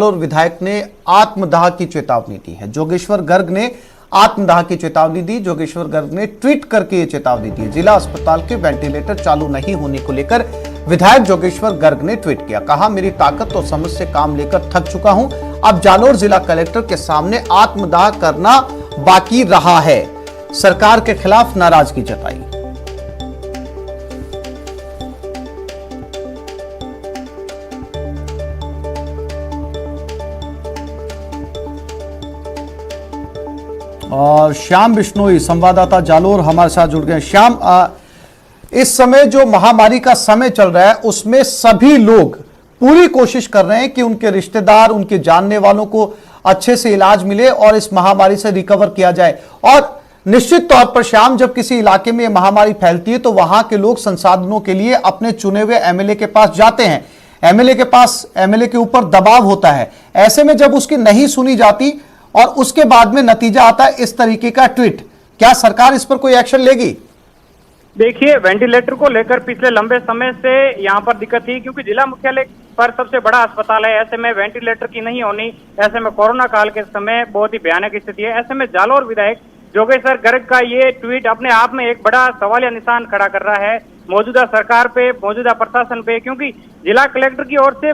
और विधायक ने आत्मदाह की चेतावनी दी है। जोगेश्वर गर्ग ने आत्मदाह की चेतावनी दी। जोगेश्वर गर्ग ने ट्वीट करके ये चेतावनी दी। जिला अस्पताल के वेंटिलेटर चालू नहीं होने को लेकर विधायक जोगेश्वर गर्ग ने ट्वीट किया, कहा मेरी ताकत और समझ से काम लेकर थक चुका हूं, अब जालोर जिला कलेक्टर के सामने आत्मदाह करना बाकी रहा है। सरकार के खिलाफ नाराजगी जताई। और श्याम बिश्नोई संवाददाता जालोर हमारे साथ जुड़ गए। श्याम, इस समय जो महामारी का समय चल रहा है उसमें सभी लोग पूरी कोशिश कर रहे हैं कि उनके रिश्तेदार, उनके जानने वालों को अच्छे से इलाज मिले और इस महामारी से रिकवर किया जाए। और निश्चित तौर पर श्याम, जब किसी इलाके में यह महामारी फैलती है तो वहां के लोग संसाधनों के लिए अपने चुने हुए एमएलए के पास जाते हैं। एमएलए के ऊपर दबाव होता है। ऐसे में जब उसकी नहीं सुनी जाती और उसके बाद में नतीजा आता है इस तरीके का ट्वीट, क्या सरकार इस पर कोई एक्शन लेगी? देखिए, वेंटिलेटर को लेकर पिछले लंबे समय से यहाँ पर दिक्कत थी, क्योंकि जिला मुख्यालय पर सबसे बड़ा अस्पताल है। ऐसे में वेंटिलेटर की नहीं होनी, ऐसे में कोरोना काल के समय बहुत ही भयानक स्थिति है। ऐसे में जालोर विधायक जोगेश्वर गर्ग का ये ट्वीट अपने आप में एक बड़ा सवालिया निशान खड़ा कर रहा है मौजूदा सरकार पे, मौजूदा प्रशासन पे, क्योंकि जिला कलेक्टर की ओर से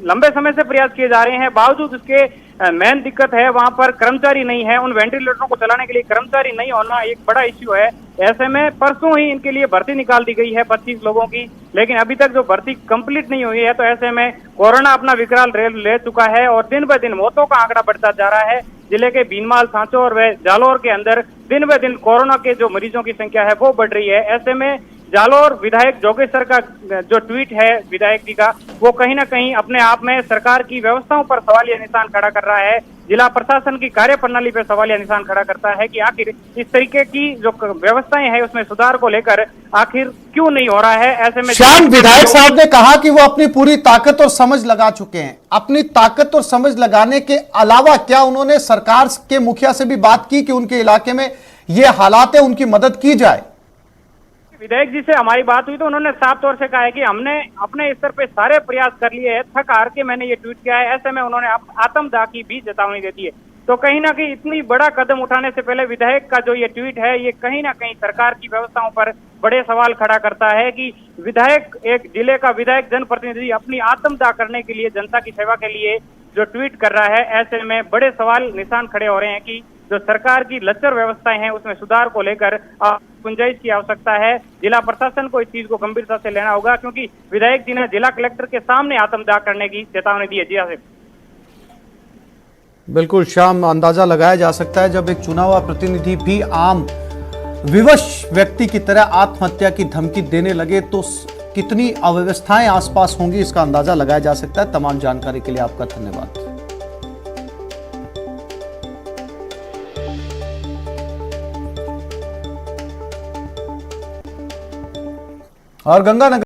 लंबे समय से प्रयास किए जा रहे हैं, बावजूद उसके मेन दिक्कत है वहां पर कर्मचारी नहीं है। उन वेंटिलेटरों को चलाने के लिए कर्मचारी नहीं होना एक बड़ा इश्यू है। ऐसे में परसों ही इनके लिए भर्ती निकाल दी गई है 25 लोगों की, लेकिन अभी तक जो भर्ती कंप्लीट नहीं हुई है। तो ऐसे में कोरोना अपना विकराल रेल ले चुका है और दिन ब दिन मौतों का आंकड़ा बढ़ता जा रहा है। जिले के भीनमाल, सांचौर और व जालोर के अंदर दिन ब दिन कोरोना के जो मरीजों की संख्या है वो बढ़ रही है। ऐसे में जालोर विधायक जोगेश्वर का जो ट्वीट है विधायक जी का, वो कहीं ना कहीं अपने आप में सरकार की व्यवस्थाओं पर सवालिया निशान खड़ा कर रहा है। जिला प्रशासन की कार्यप्रणाली पर सवालिया निशान खड़ा करता है कि आखिर इस तरीके की जो व्यवस्थाएं हैं उसमें सुधार को लेकर आखिर क्यों नहीं हो रहा है। ऐसे में श्याम, विधायक साहब ने कहा कि वो अपनी पूरी ताकत और समझ लगा चुके हैं। अपनी ताकत और समझ लगाने के अलावा क्या उन्होंने सरकार के मुखिया से भी बात की कि उनके इलाके में ये हालात है, उनकी मदद की जाए? विधायक जी से हमारी बात हुई तो उन्होंने साफ तौर से कहा है कि हमने अपने स्तर पे सारे प्रयास कर लिए हैं, थक हार के मैंने ये ट्वीट किया है। ऐसे में उन्होंने आत्मदाह की भी चेतावनी दे दी है। तो कहीं ना कहीं इतनी बड़ा कदम उठाने से पहले विधायक का जो ये ट्वीट है ये कहीं ना कहीं सरकार की व्यवस्थाओं पर बड़े सवाल खड़ा करता है कि विधायक, एक जिले का विधायक, जनप्रतिनिधि अपनी आत्मदाह करने के लिए, जनता की सेवा के लिए जो ट्वीट कर रहा है, ऐसे में बड़े सवाल निशान खड़े हो रहे हैं कि जो सरकार की लचर व्यवस्थाएं हैं उसमें सुधार को लेकर गुंजाइश की आवश्यकता है। जिला प्रशासन को इस चीज को गंभीरता से लेना होगा, क्योंकि विधायक जी ने जिला कलेक्टर के सामने आत्मदाह करने की चेतावनी दी है। जी आसिफ। बिल्कुल श्याम, अंदाजा लगाया जा सकता है जब एक चुना हुआ प्रतिनिधि भी आम विवश व्यक्ति की तरह आत्महत्या की धमकी देने लगे तो कितनी अव्यवस्थाएं आसपास होंगी, इसका अंदाजा लगाया जा सकता है। तमाम जानकारी के लिए आपका धन्यवाद। और गंगानगर